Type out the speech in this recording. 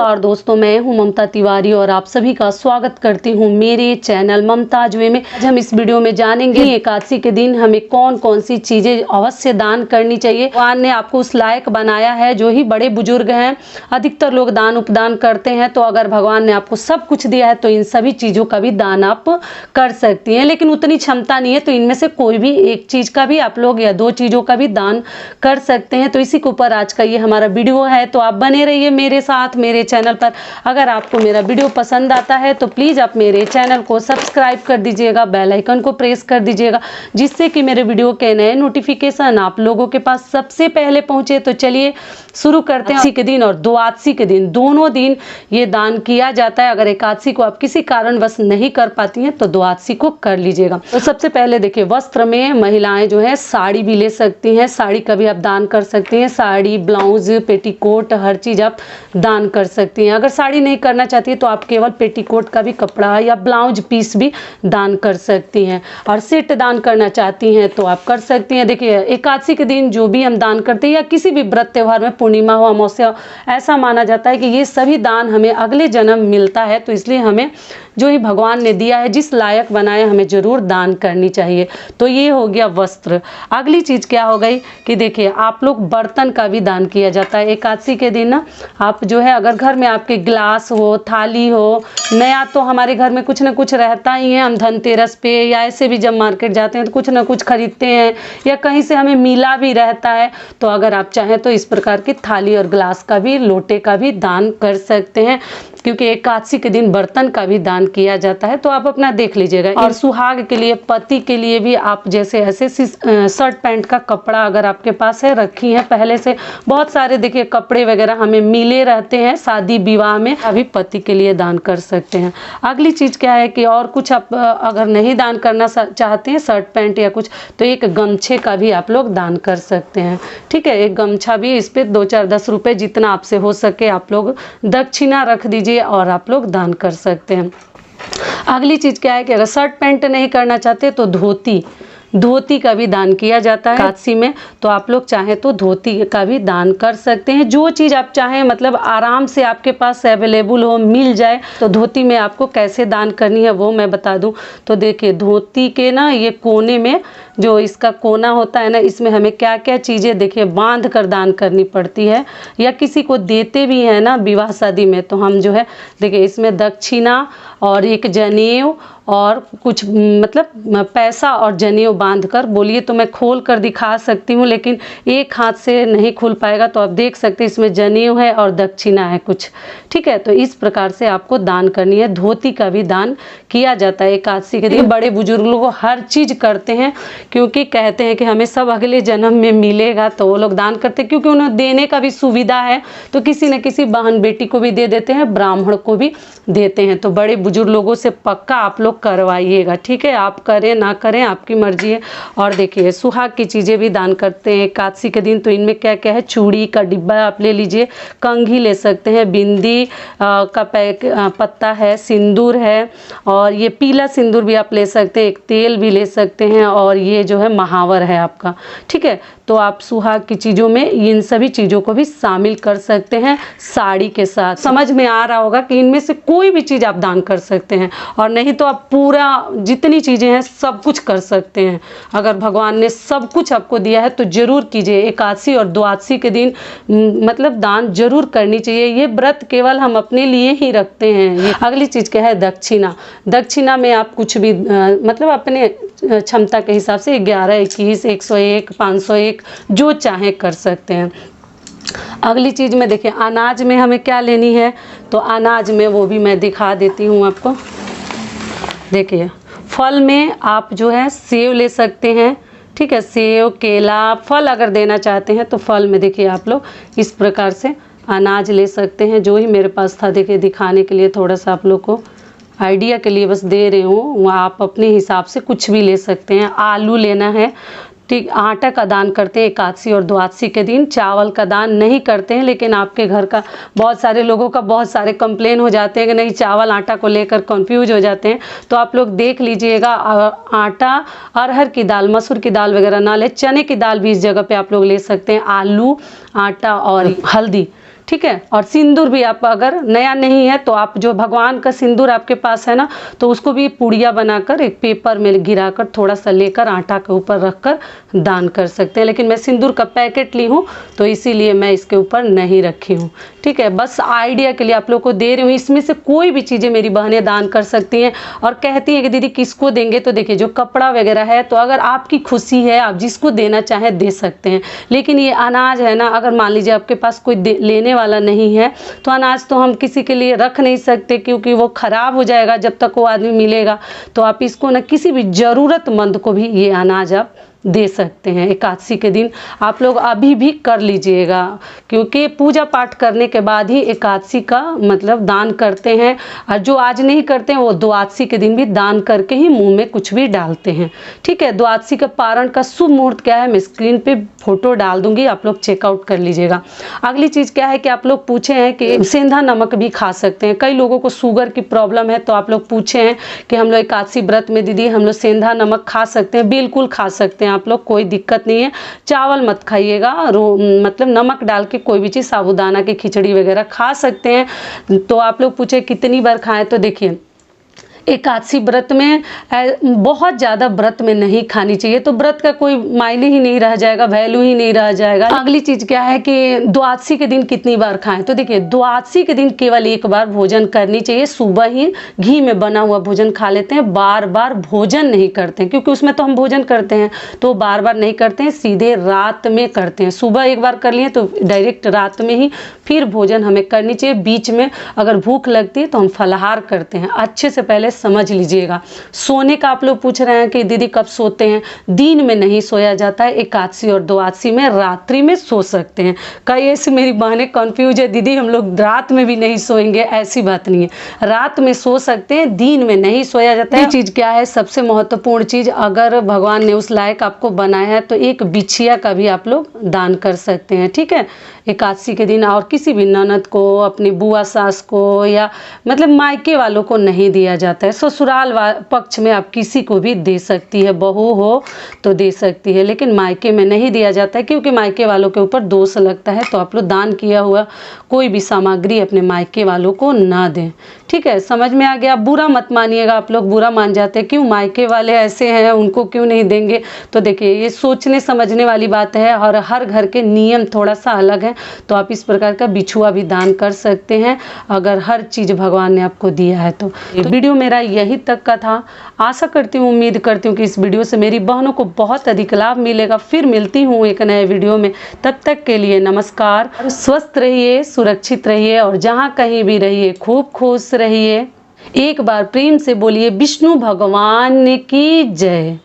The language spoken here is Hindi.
नमस्कार दोस्तों, मैं हूं ममता तिवारी और आप सभी का स्वागत करती हूं मेरे चैनल ममताज वे में। आज हम इस वीडियो में जानेंगे एकादशी के दिन हमें कौन कौन सी चीजें अवश्य दान करनी चाहिए। भगवान ने आपको उस लायक बनाया है, जो ही बड़े बुजुर्ग हैं अधिकतर लोग दान उपदान करते हैं। तो अगर भगवान ने आपको सब कुछ दिया है तो इन सभी चीजों का भी दान आप कर सकती हैं, लेकिन उतनी क्षमता नहीं है तो इनमें से कोई भी एक चीज का भी आप लोग या दो चीजों का भी दान कर सकते हैं। तो इसी के ऊपर आज का ये हमारा वीडियो है, तो आप बने रहिए मेरे साथ मेरे चैनल पर। अगर आपको मेरा वीडियो पसंद आता है तो प्लीज़ आप मेरे चैनल को सब्सक्राइब कर दीजिएगा, बेल आइकन को प्रेस कर दीजिएगा, जिससे कि मेरे वीडियो के नए नोटिफिकेशन आप लोगों के पास सबसे पहले पहुंचे। तो चलिए शुरू करते हैं। एकादशी के दिन और द्वादशी के दिन दोनों दिन ये दान किया जाता है। अगर एकादशी को आप किसी कारणवश नहीं कर पाती हैं तो द्वादशी को कर लीजिएगा। तो सबसे पहले देखिए, वस्त्र में महिलाएं जो है साड़ी भी ले सकती हैं, साड़ी का भी आप दान कर सकती हैं। साड़ी, ब्लाउज, पेटीकोट, हर चीज आप दान कर सकती हैं। अगर साड़ी नहीं करना चाहती है तो आप केवल पेटीकोट का भी कपड़ा या ब्लाउज पीस भी दान कर सकती हैं। और सेट दान करना चाहती हैं तो आप कर सकती हैं। देखिए, एकादशी के दिन जो भी हम दान करते हैं या किसी भी व्रत त्योहार में, पूर्णिमा हो, अमावस्या, ऐसा माना जाता है कि ये सभी दान हमें अगले जन्म मिलता है। तो इसलिए हमें जो ही भगवान ने दिया है, जिस लायक बनाया, हमें जरूर दान करनी चाहिए। तो ये हो गया वस्त्र। अगली चीज क्या हो गई कि देखिए, आप लोग बर्तन का भी दान किया जाता है एकादशी के दिन ना। आप जो है, अगर घर में आपके गिलास हो, थाली हो, नया तो हमारे घर में कुछ ना कुछ रहता ही है। हम धनतेरस पे या ऐसे भी जब मार्केट जाते हैं तो कुछ ना कुछ खरीदते हैं, या कहीं से हमें मिला भी रहता है। तो अगर आप चाहें तो इस प्रकार की थाली और गिलास का भी, लोटे का भी दान कर सकते हैं, क्योंकि एकादशी के दिन बर्तन का भी दान किया जाता है। तो आप अपना देख लीजिएगा। और सुहाग के लिए, पति के लिए भी आप जैसे ऐसे शर्ट पैंट का कपड़ा अगर आपके पास है, रखी है पहले से बहुत सारे, देखिए कपड़े वगैरह हमें मिले रहते हैं शादी विवाह में, अभी पति के लिए दान कर सकते हैं। अगली चीज क्या है कि और कुछ आप अगर नहीं दान करना चाहते हैं, शर्ट पैंट या कुछ, तो एक गमछे का भी आप लोग दान कर सकते हैं। ठीक है, एक गमछा भी, इस पे 2, 4, 10 रुपए जितना आपसे हो सके आप लोग दक्षिणा रख दीजिए और आप लोग दान कर सकते हैं। अगली चीज क्या है कि अगर शर्ट पैंट नहीं करना चाहते तो धोती का भी दान किया जाता है एकादशी में। तो आप लोग चाहें तो धोती का भी दान कर सकते हैं। जो चीज़ आप चाहें, मतलब आराम से आपके पास अवेलेबल हो, मिल जाए। तो धोती में आपको कैसे दान करनी है वो मैं बता दूं। तो देखिए, धोती के ना ये कोने में जो इसका कोना होता है ना, इसमें हमें क्या क्या चीज़ें देखिए बांध कर दान करनी पड़ती है, या किसी को देते भी हैं ना विवाह शादी में। तो हम जो है देखिए, इसमें दक्षिणा और एक जनेऊ और कुछ मतलब पैसा और जनेऊ बांध कर, बोलिए तो मैं खोल कर दिखा सकती हूँ, लेकिन एक हाथ से नहीं खुल पाएगा। तो आप देख सकते हैं इसमें जनेऊ है और दक्षिणा है कुछ। ठीक है, तो इस प्रकार से आपको दान करनी है। धोती का भी दान किया जाता है एकादशी के दिन। बड़े बुजुर्ग लोग हर चीज करते हैं, क्योंकि कहते हैं कि हमें सब अगले जन्म में मिलेगा, तो वो लोग दान करते हैं, क्योंकि उन्हें देने का भी सुविधा है। तो किसी न किसी बहन बेटी को भी दे देते हैं, ब्राह्मण को भी देते हैं। तो बड़े बुजुर्ग लोगों से पक्का आप लोग करवाइएगा। ठीक है, आप करें ना करें आपकी मर्जी है। और देखिए, सुहाग की चीज़ें भी दान करते हैं एकादशी के दिन। तो इनमें क्या क्या है, चूड़ी का डिब्बा आप ले लीजिए, कंघी ले सकते हैं, बिंदी का पत्ता है, सिंदूर है, और ये पीला सिंदूर भी आप ले सकते हैं, एक तेल भी ले सकते हैं, और ये जो है महावर है आपका। ठीक है, तो आप सुहाग की चीज़ों में इन सभी चीज़ों को भी शामिल कर सकते हैं साड़ी के साथ। समझ में आ रहा होगा कि इनमें से कोई भी चीज़ आप दान कर सकते हैं, और नहीं तो आप पूरा जितनी चीज़ें हैं सब कुछ कर सकते हैं। अगर भगवान ने सब कुछ आपको दिया है तो जरूर कीजिए। एकादशी और द्वादशी के दिन मतलब दान जरूर करनी चाहिए। ये व्रत केवल हम अपने लिए ही रखते हैं। अगली चीज़ क्या है, दक्षिणा। दक्षिणा में आप कुछ भी मतलब अपने क्षमता के हिसाब से 11, 21, 101, 501 जो चाहे कर सकते हैं। अगली चीज़ में देखिए, अनाज में हमें क्या लेनी है। तो अनाज में वो भी मैं दिखा देती हूँ आपको। देखिए, फल में आप जो है सेव ले सकते हैं। ठीक है, सेव, केला, फल अगर देना चाहते हैं तो फल में देखिए आप लोग इस प्रकार से अनाज ले सकते हैं। जो ही मेरे पास था, देखिए दिखाने के लिए, थोड़ा सा आप लोग को आइडिया के लिए बस दे रही हूँ। आप अपने हिसाब से कुछ भी ले सकते हैं। आलू लेना है। ठीक, आटा का दान करते हैं एकादशी और द्वादशी के दिन। चावल का दान नहीं करते हैं, लेकिन आपके घर का बहुत सारे लोगों का बहुत सारे कंप्लेन हो जाते हैं कि नहीं, चावल आटा को लेकर कंफ्यूज हो जाते हैं। तो आप लोग देख लीजिएगा, आटा, अरहर की दाल, मसूर की दाल वगैरह ना ले, चने की दाल भी इस जगह पे आप लोग ले सकते हैं। आलू, आटा और हल्दी। ठीक है। और सिंदूर भी आप अगर नया नहीं है तो आप जो भगवान का सिंदूर आपके पास है ना, तो उसको भी पुड़िया बनाकर एक पेपर में गिराकर थोड़ा सा लेकर आटा के ऊपर रखकर दान कर सकते हैं। लेकिन मैं सिंदूर का पैकेट ली हूँ तो इसीलिए मैं इसके ऊपर नहीं रखी हूँ, ठीक है। बस आइडिया के लिए आप लोग को दे रही हूँ। इसमें से कोई भी चीज़ें मेरी बहनें दान कर सकती हैं। और कहती हैं कि दीदी किसको देंगे, तो देखिए जो कपड़ा वगैरह है तो अगर आपकी खुशी है, आप जिसको देना चाहें दे सकते हैं। लेकिन ये अनाज है ना, अगर मान लीजिए आपके पास कोई लेने वाला नहीं है तो अनाज तो हम किसी के लिए रख नहीं सकते, क्योंकि वो ख़राब हो जाएगा जब तक वो आदमी मिलेगा। तो आप इसको ना किसी भी ज़रूरतमंद को भी ये अनाज आप दे सकते हैं। एकादशी के दिन आप लोग अभी भी कर लीजिएगा, क्योंकि पूजा पाठ करने के बाद ही एकादशी का मतलब दान करते हैं। और जो आज नहीं करते हैं वो द्वादशी के दिन भी दान करके ही मुंह में कुछ भी डालते हैं, ठीक है। द्वादशी का पारण का शुभ मुहूर्त क्या है, मैं स्क्रीन पे फोटो डाल दूंगी, आप लोग चेकआउट कर लीजिएगा। अगली चीज़ क्या है कि आप लोग पूछे हैं कि सेंधा नमक भी खा सकते हैं। कई लोगों को शुगर की प्रॉब्लम है, तो आप लोग पूछे हैं कि हम लोग एकादशी व्रत में दीदी हम लोग सेंधा नमक खा सकते हैं। बिल्कुल खा सकते हैं आप लोग, कोई दिक्कत नहीं है। चावल मत खाइएगा, मतलब नमक डाल के कोई भी चीज़, साबूदाना की खिचड़ी वगैरह खा सकते हैं। तो आप लोग पूछे कितनी बार खाएं, तो देखिए एकादशी व्रत में बहुत ज़्यादा व्रत में नहीं खानी चाहिए, तो व्रत का कोई मायने ही नहीं रह जाएगा, वैल्यू ही नहीं रह जाएगा। अगली चीज़ क्या है कि द्वादशी के दिन कितनी बार खाएं, तो देखिए द्वादशी के दिन केवल एक बार भोजन करनी चाहिए। सुबह ही घी में बना हुआ भोजन खा लेते हैं, बार बार भोजन नहीं करते हैं, क्योंकि उसमें तो हम भोजन करते हैं तो बार बार नहीं करते हैं, सीधे रात में करते हैं। सुबह एक बार कर लिए तो डायरेक्ट रात में ही फिर भोजन हमें करनी चाहिए। बीच में अगर भूख लगती है तो हम फलाहार करते हैं। अच्छे से पहले समझ लीजिएगा। सोने का आप लोग पूछ रहे हैं कि दीदी कब सोते हैं, दिन में नहीं सोया जाता है। एकादशी और द्वादशी में रात्रि में सो सकते हैं। कई ऐसी मेरी बहनें कंफ्यूज है, दीदी हम लोग रात में भी नहीं सोएंगे, ऐसी बात नहीं है। रात में सो सकते हैं, दिन में नहीं सोया जाता है। ये चीज़ क्या है, सबसे महत्वपूर्ण चीज़, अगर भगवान ने उस लायक आपको बनाया है तो एक बिछिया का भी आप लोग दान कर सकते हैं, ठीक है। एकादशी के दिन और किसी भी ननद को, अपनी बुआ सास को, या मतलब मायके वालों को नहीं दिया जाता है। ससुराल पक्ष में आप किसी को भी दे सकती है, बहू हो तो दे सकती है, लेकिन मायके में नहीं दिया जाता है, क्योंकि मायके वालों के ऊपर दोष लगता है। तो आप लोग दान किया हुआ कोई भी सामग्री अपने मायके वालों को ना दें, ठीक है। समझ में आ गया। बुरा मत मानिएगा, आप लोग बुरा मान जाते हैं, क्यों मायके वाले ऐसे हैं उनको क्यों नहीं देंगे। तो देखिए ये सोचने समझने वाली बात है, और हर घर के नियम थोड़ा सा अलग है। तो आप इस प्रकार का बिछुआ भी दान कर सकते हैं, अगर हर चीज़ भगवान ने आपको दिया है तो। वीडियो मेरा यही तक का था। आशा करती हूँ, उम्मीद करती हूँ कि इस वीडियो से मेरी बहनों को बहुत अधिक लाभ मिलेगा। फिर मिलती हूँ एक नए वीडियो में, तब तक के लिए नमस्कार। स्वस्थ रहिए, सुरक्षित रहिए, और जहाँ कहीं भी रहिए खूब खुश रहिए। एक बार प्रेम से बोलिए विष्णु भगवान की जय।